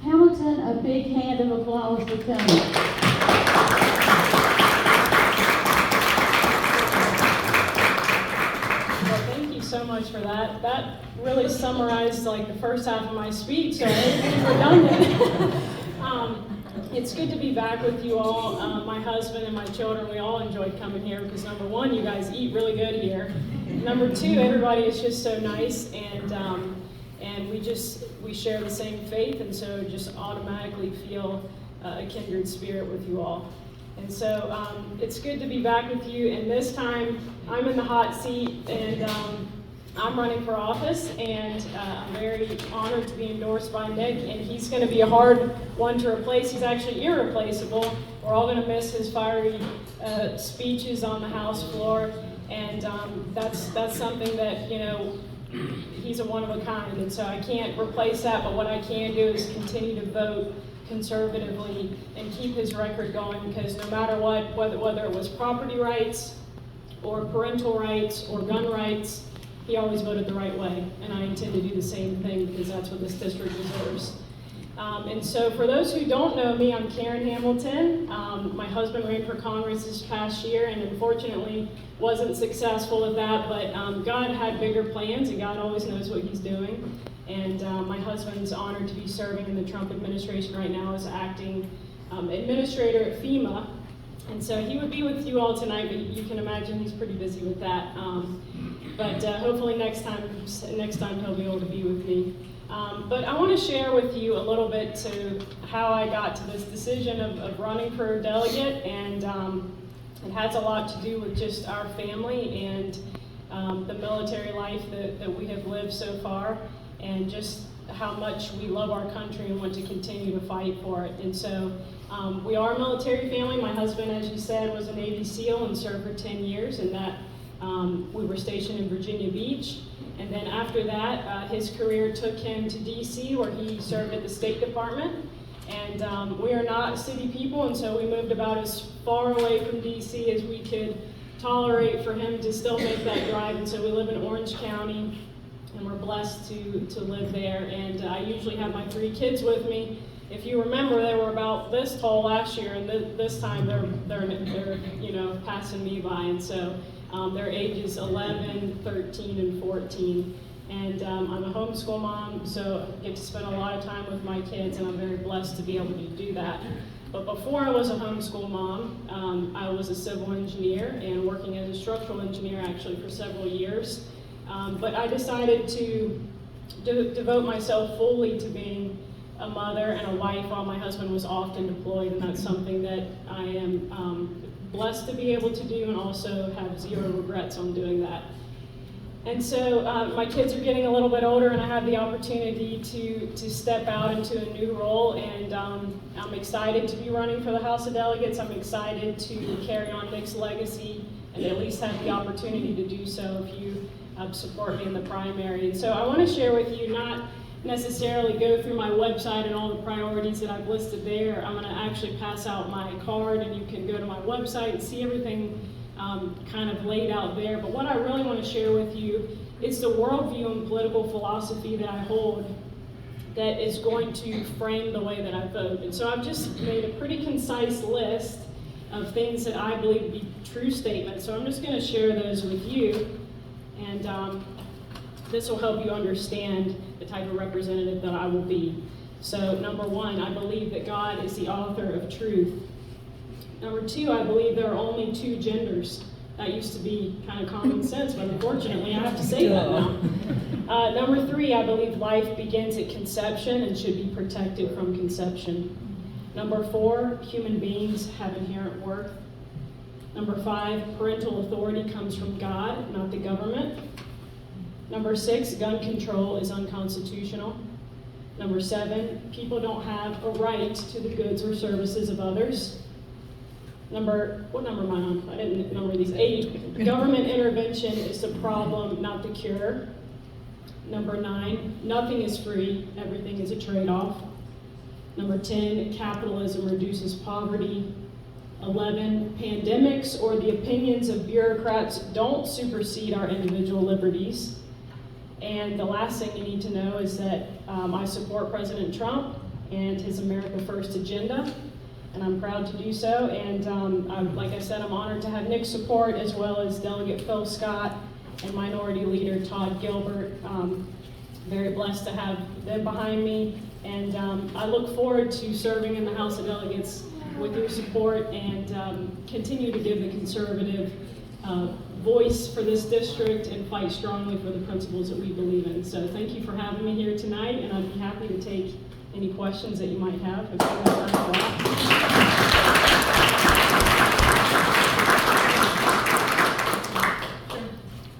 Hamilton, a big hand of applause for Tony. Well, thank you so much for that. That really summarized like the first half of my speech, so it's redundant. It's good to be back with you all. My husband and my children, we all enjoyed coming here because number one, you guys eat really good here. Number two, everybody is just so nice, and we share the same faith, and so just automatically feel a kindred spirit with you all. And so it's good to be back with you, and this time I'm in the hot seat, and I'm running for office, and I'm very honored to be endorsed by Nick, and he's going to be a hard one to replace. He's actually irreplaceable. We're all going to miss his fiery speeches on the House floor, and that's something that, you know, he's a one of a kind, and so I can't replace that, but what I can do is continue to vote conservatively and keep his record going, because no matter what, whether it was property rights or parental rights or gun rights, he always voted the right way, and I intend to do the same thing because that's what this district deserves. And so for those who don't know me, I'm Karen Hamilton. My husband ran for Congress this past year and unfortunately wasn't successful with that, but God had bigger plans, and God always knows what he's doing. And my husband's honored to be serving in the Trump administration right now as acting administrator at FEMA. And so he would be with you all tonight, but you can imagine he's pretty busy with that. But hopefully next time he'll be able to be with me. But I want to share with you a little bit to how I got to this decision of running for delegate, and it has a lot to do with just our family and the military life that we have lived so far, and just how much we love our country and want to continue to fight for it. And so we are a military family. My husband, as you said, was a Navy SEAL and served for 10 years, and that we were stationed in Virginia Beach. And then after that, his career took him to DC, where he served at the State Department. And we are not city people, and so we moved about as far away from DC as we could tolerate for him to still make that drive. And so we live in Orange County, and we're blessed to live there. And I usually have my 3 kids with me. If you remember, they were about this tall last year, and this time they're you know, passing me by. And so their ages 11, 13, and 14. And I'm a homeschool mom, so I get to spend a lot of time with my kids, and I'm very blessed to be able to do that. But before I was a homeschool mom, I was a civil engineer and working as a structural engineer actually for several years. But I decided to devote myself fully to being a mother and a wife while my husband was often deployed, and that's something that I am blessed to be able to do, and also have 0 regrets on doing that. And so my kids are getting a little bit older, and I have the opportunity to step out into a new role, and I'm excited to be running for the House of Delegates. I'm excited to carry on Nick's legacy and at least have the opportunity to do so if you support me in the primary. And so I want to share with you, not necessarily go through my website and all the priorities that I've listed there. I'm going to actually pass out my card, and you can go to my website and see everything kind of laid out there. But what I really want to share with you is the worldview and political philosophy that I hold that is going to frame the way that I vote. And so I've just made a pretty concise list of things that I believe to be true statements. So I'm just going to share those with you, and this will help you understand the type of representative that I will be. So number 1, I believe that God is the author of truth. Number 2, I believe there are only 2 genders. That used to be kind of common sense, but unfortunately I have to say that now. Number 3, I believe life begins at conception and should be protected from conception. Number 4, human beings have inherent worth. Number 5, parental authority comes from God, not the government. Number 6, gun control is unconstitutional. Number 7, people don't have a right to the goods or services of others. What number am I on? I didn't number these. 8, government intervention is the problem, not the cure. Number 9, nothing is free, everything is a trade-off. Number 10, capitalism reduces poverty. 11, pandemics or the opinions of bureaucrats don't supersede our individual liberties. And the last thing you need to know is that I support President Trump and his America First agenda, and I'm proud to do so. And like I said, I'm honored to have Nick's support, as well as Delegate Phil Scott and Minority Leader Todd Gilbert. Very blessed to have them behind me, and I look forward to serving in the House of Delegates with your support and continue to give the conservative voice for this district and fight strongly for the principles that we believe in. So thank you for having me here tonight, and I'd be happy to take any questions that you might have. If you have time for that.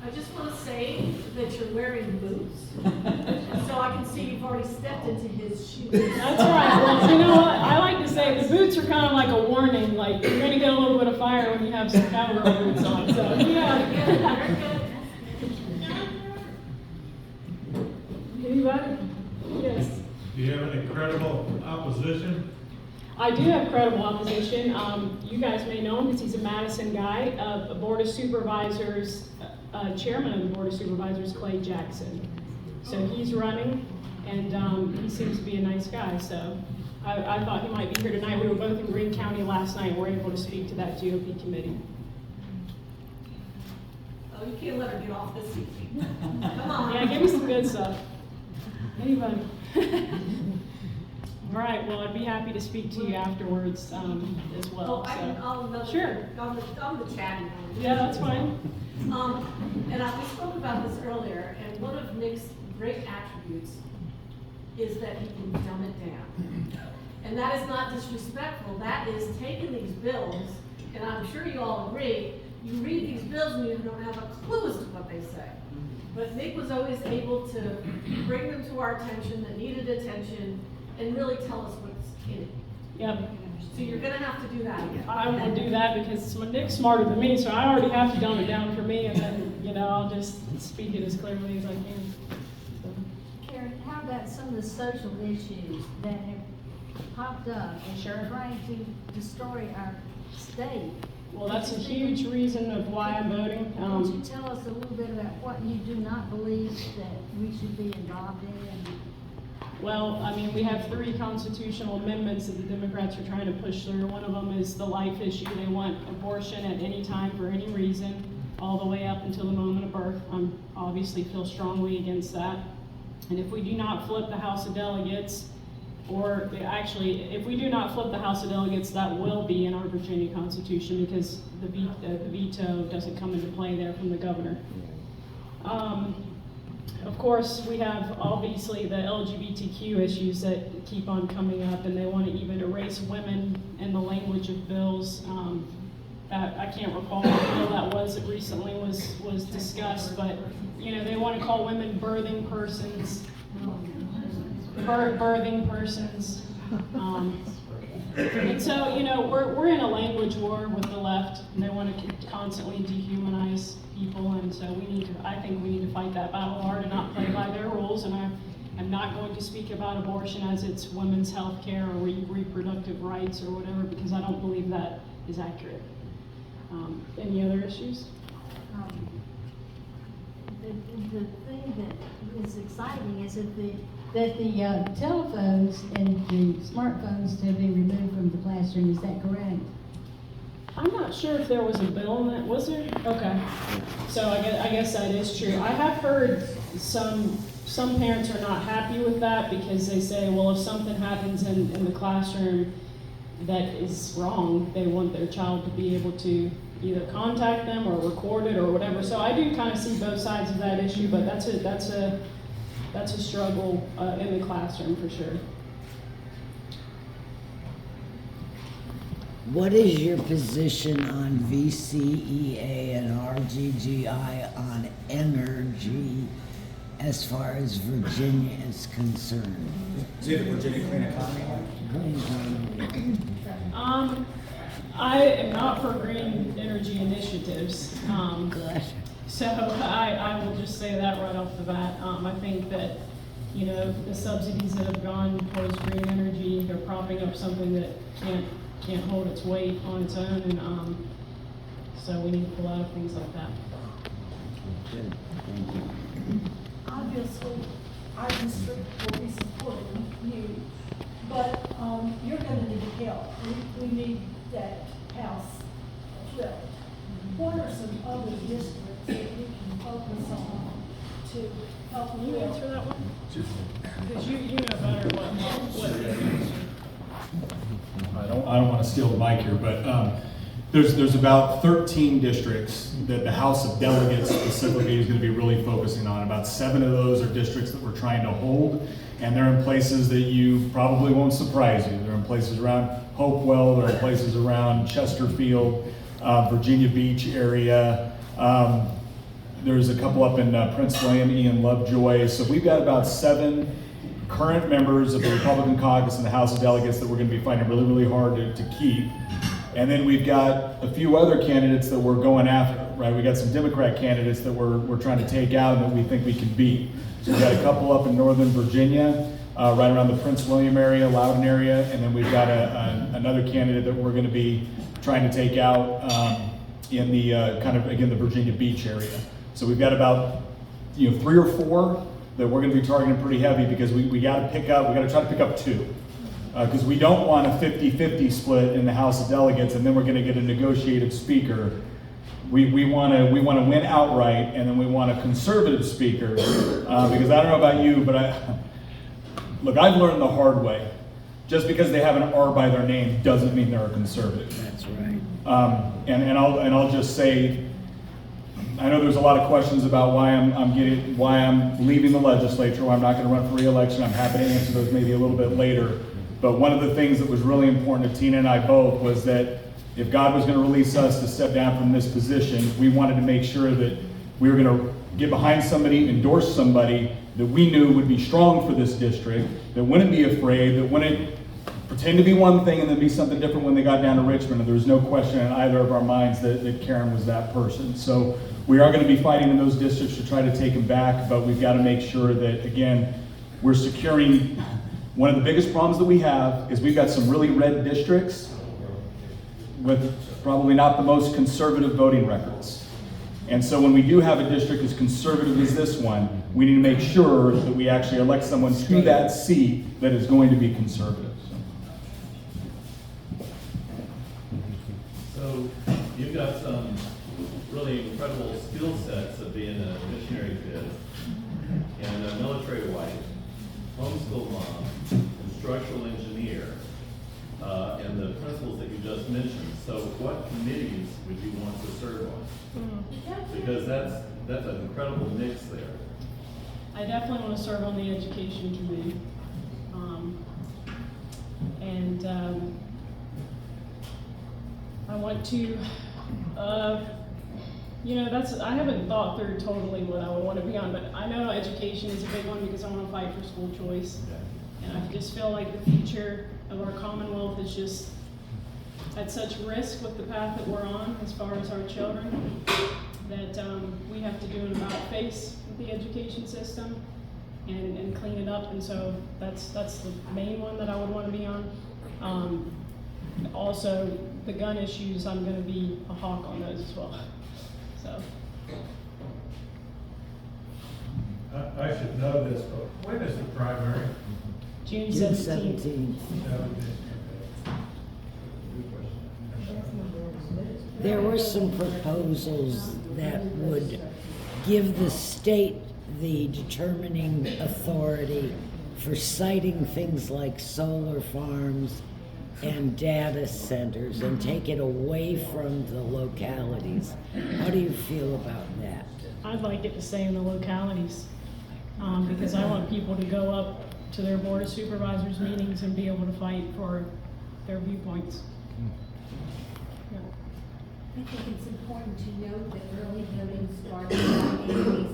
I just want to say that you're wearing boots, so I can see you've already stepped into his shoes. That's right. Well, you know what? I like to say the boots are kind of like a warning, like you're going to get a little bit of fire when you have some cowgirl boots on. So, yeah. Anybody? Yes. Do you have any credible opposition? I do have credible opposition. You guys may know him because he's a Madison guy. A Board of Supervisors, Chairman of the Board of Supervisors, Clay Jackson. So he's running, and he seems to be a nice guy. So I thought he might be here tonight. We were both in Greene County last night and were able to speak to that GOP committee. Oh, you can't let her get off this easy. Come on. Yeah, give me some good stuff. Anybody? All right, well, I'd be happy to speak to you afterwards as well. Oh, I'll Sure. I'm the chatty one. Yeah, that's fine. And we spoke about this earlier, and one of Nick's great attributes is that he can dumb it down. And that is not disrespectful. That is taking these bills, and I'm sure you all agree, you read these bills and you don't have a clue as to what they say. But Nick was always able to bring them to our attention that needed attention and really tell us what's in it. Yep. So you're gonna have to do that again. I won't do that because Nick's smarter than me, so I already have to dumb it down for me, and then, I'll just speak it as clearly as I can. So. Karen, how about some of the social issues that have popped up and Sure. trying to destroy our state? Well, that's a huge reason of why I'm voting. Would you tell us a little bit about what you do not believe that we should be involved in? Well, I mean, we have 3 constitutional amendments that the Democrats are trying to push through. One of them is the life issue. They want abortion at any time for any reason, all the way up until the moment of birth. I obviously feel strongly against that. And if we do not flip the House of Delegates, or actually, if we do not flip the House of Delegates, that will be in our Virginia Constitution because the veto doesn't come into play there from the governor. Of course, we have obviously the LGBTQ issues that keep on coming up, and they want to even erase women in the language of bills. I can't recall what bill that was that recently was discussed, but they want to call women birthing persons. And so, we're in a language war with the left, and they want to constantly dehumanize people, and so I think we need to fight that battle hard and not play by their rules, and I'm not going to speak about abortion as it's women's health care or reproductive rights or whatever, because I don't believe that is accurate. Any other issues? The thing that is exciting is that the telephones and the smartphones have been removed from the classroom. Is that correct? I'm not sure if there was a bill on that. Was there? Okay. So I guess that is true. I have heard some parents are not happy with that because they say, well, if something happens in the classroom that is wrong, they want their child to be able to either contact them or record it or whatever. So I do kind of see both sides of that issue, but that's a struggle in the classroom for sure. What is your position on VCEA and RGGI on energy as far as Virginia is concerned? Is it the Virginia Clean Economy? I am not for green energy initiatives. Good. So I will just say that right off the bat. I think that, the subsidies that have gone towards green energy, they're propping up something that can't hold its weight on its own, and so we need to pull out of things like that. Good, thank you. obviously, our district will be supporting you, but, you're gonna need help. We need that house flipped. What are some other districts that we can focus on to help Can you answer flip? that one? Because you know better what. I don't want to steal the mic here, but there's about 13 districts that the House of Delegates specifically is going to be really focusing on. About 7 of those are districts that we're trying to hold, and they're in places that you probably won't surprise you. They're in places around Hopewell, they're in places around Chesterfield, Virginia Beach area. There's a couple up in Prince William, Ian Lovejoy. So we've got about 7 current members of the Republican caucus in the House of Delegates that we're going to be fighting really, really hard to keep. And then we've got a few other candidates that we're going after, right? We got some Democrat candidates that we're trying to take out and that we think we can beat. So we've got a couple up in Northern Virginia, right around the Prince William area, Loudoun area, and then we've got another candidate that we're going to be trying to take out in the kind of, again, the Virginia Beach area. So we've got about 3 or 4 that we're going to be targeting pretty heavy because we got to try to pick up 2. Because we don't want a 50-50 split in the House of Delegates, and then we're going to get a negotiated speaker. We want to win outright, and then we want a conservative speaker. Because I don't know about you, but I've learned the hard way. Just because they have an R by their name doesn't mean they're a conservative. That's right. And I'll just say, I know there's a lot of questions about why I'm leaving the legislature, why I'm not going to run for re-election. I'm happy to answer those maybe a little bit later. But one of the things that was really important to Tina and I both was that if God was going to release us to step down from this position, we wanted to make sure that we were going to get behind somebody, endorse somebody that we knew would be strong for this district, that wouldn't be afraid, that wouldn't pretend to be one thing and then be something different when they got down to Richmond. And there was no question in either of our minds that Karen was that person. So we are going to be fighting in those districts to try to take them back, but we've got to make sure that, again, we're securing. One of the biggest problems that we have is we've got some really red districts with probably not the most conservative voting records. And so when we do have a district as conservative as this one, we need to make sure that we actually elect someone to that seat that is going to be conservative. So you've got some really incredible skill sets of being a missionary kid and a military wife, homeschool mom, instructional engineer, and the principles that you just mentioned. So what committees would you want to serve on? Because that's an incredible mix there. I definitely want to serve on the education committee. I want to, I haven't thought through totally what I would want to be on, but I know education is a big one because I want to fight for school choice. And I just feel like the future of our Commonwealth is just at such risk with the path that we're on as far as our children, that we have to do an about face with the education system and clean it up. And so that's the main one that I would want to be on. Also, the gun issues, I'm going to be a hawk on those as well. So. I should know this, but when is the primary? June June 17th. 17th. That would be- There were some proposals that would give the state the determining authority for citing things like solar farms and data centers and take it away from the localities. How do you feel about that? I'd like it to stay in the localities, because I want people to go up to their board of supervisors meetings and be able to fight for their viewpoints. Yeah. I think it's important to note that early voting starts on May 2nd.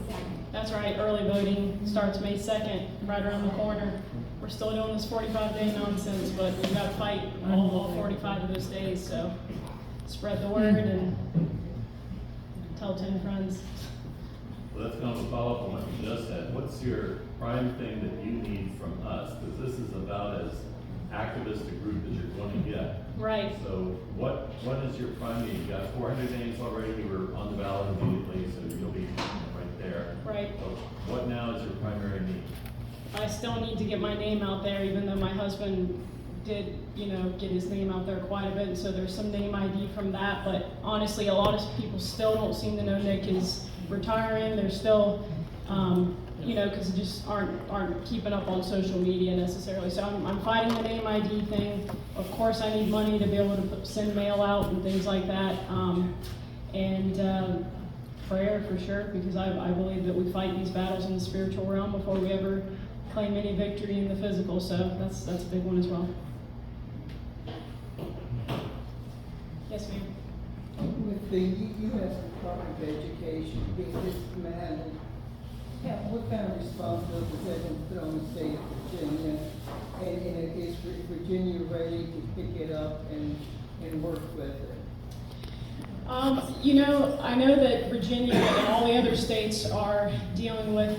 That's right, early voting starts May 2nd, right around the corner. We're still doing this 45-day nonsense, but we've got to fight all 45 of those days, so spread the word and tell 10 friends. Well, that's kind of a follow-up on what you just said. What's your prime thing that you need from us? Because this is about as activist a group as you're going to get. Right. So what is your prime need? You got 400 names already. You were on the ballot immediately, so you'll be right there. there. Right. What now is your primary need? I still need to get my name out there, even though my husband did, get his name out there quite a bit, so there's some name ID from that, but honestly, a lot of people still don't seem to know Nick is retiring. They're still, because they just aren't keeping up on social media necessarily. So I'm fighting the name ID thing. Of course, I need money to be able to send mail out and things like that, and prayer for sure, because I believe that we fight these battles in the spiritual realm before we ever claim any victory in the physical. So that's a big one as well. Yes, ma'am. With the U.S. Department of Education being dismantled, what kind of responsibility is that going to put on the state of Virginia? And is Virginia ready to pick it up and work with it? I know that Virginia and all the other states are dealing with,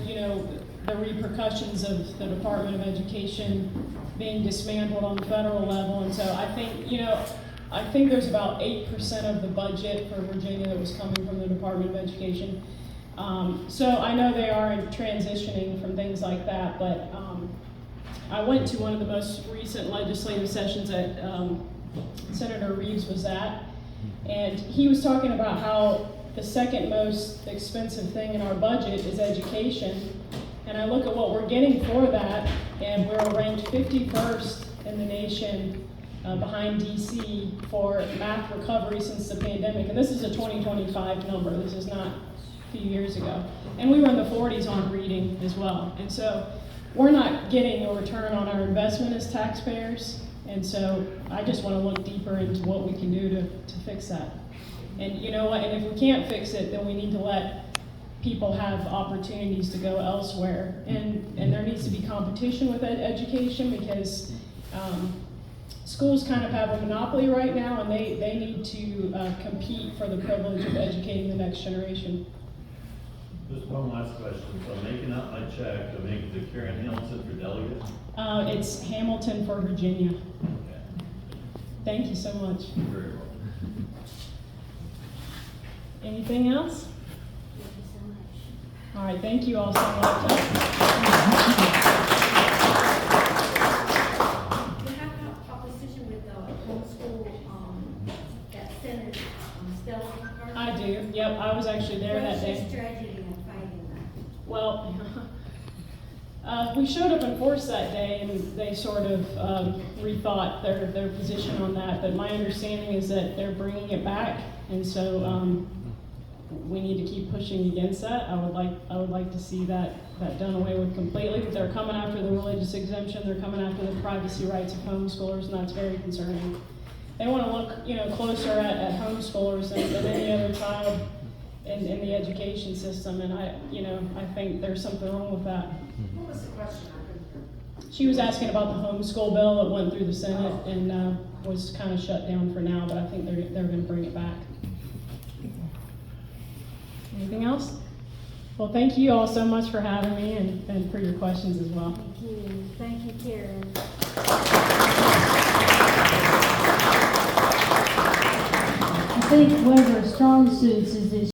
the repercussions of the Department of Education being dismantled on the federal level. And so I think there's about 8% of the budget for Virginia that was coming from the Department of Education. So I know they are transitioning from things like that, but I went to one of the most recent legislative sessions that Senator Reeves was at, and he was talking about how the second most expensive thing in our budget is education. And I look at what we're getting for that, and we're ranked 51st in the nation behind DC for math recovery since the pandemic. And this is a 2025 number. This is not a few years ago. And we were in the 40s on reading as well. And so we're not getting a return on our investment as taxpayers. And so I just want to look deeper into what we can do to fix that. And you know what? And if we can't fix it, then we need to let people have opportunities to go elsewhere. And there needs to be competition with education, because schools kind of have a monopoly right now, and they need to compete for the privilege of educating the next generation. Just one last question. So I'm making out my check, to make it to Karen Hamilton for delegate? It's Hamilton for Virginia. Okay. Thank you so much. You're very welcome. Anything else? Thank you so much. All right, thank you all so much. You have opposition with the homeschool, that Senator Stella McCarthy? I do, yep, I was actually there that What's your day. strategy in fighting that? Well, we showed up in force that day, and they sort of rethought their position on that, but my understanding is that they're bringing it back, and so we need to keep pushing against that. I would like to see that done away with completely. They're coming after the religious exemption, they're coming after the privacy rights of homeschoolers, and that's very concerning. They want to look, closer at homeschoolers than any other child in the education system, and I think there's something wrong with that. What was the question? She was asking about the homeschool bill that went through the Senate and was kind of shut down for now, but I think they're going to bring it back. Anything else? Well, thank you all so much for having me and for your questions as well. Thank you. Thank you, Karen. I think one of our strong suits is this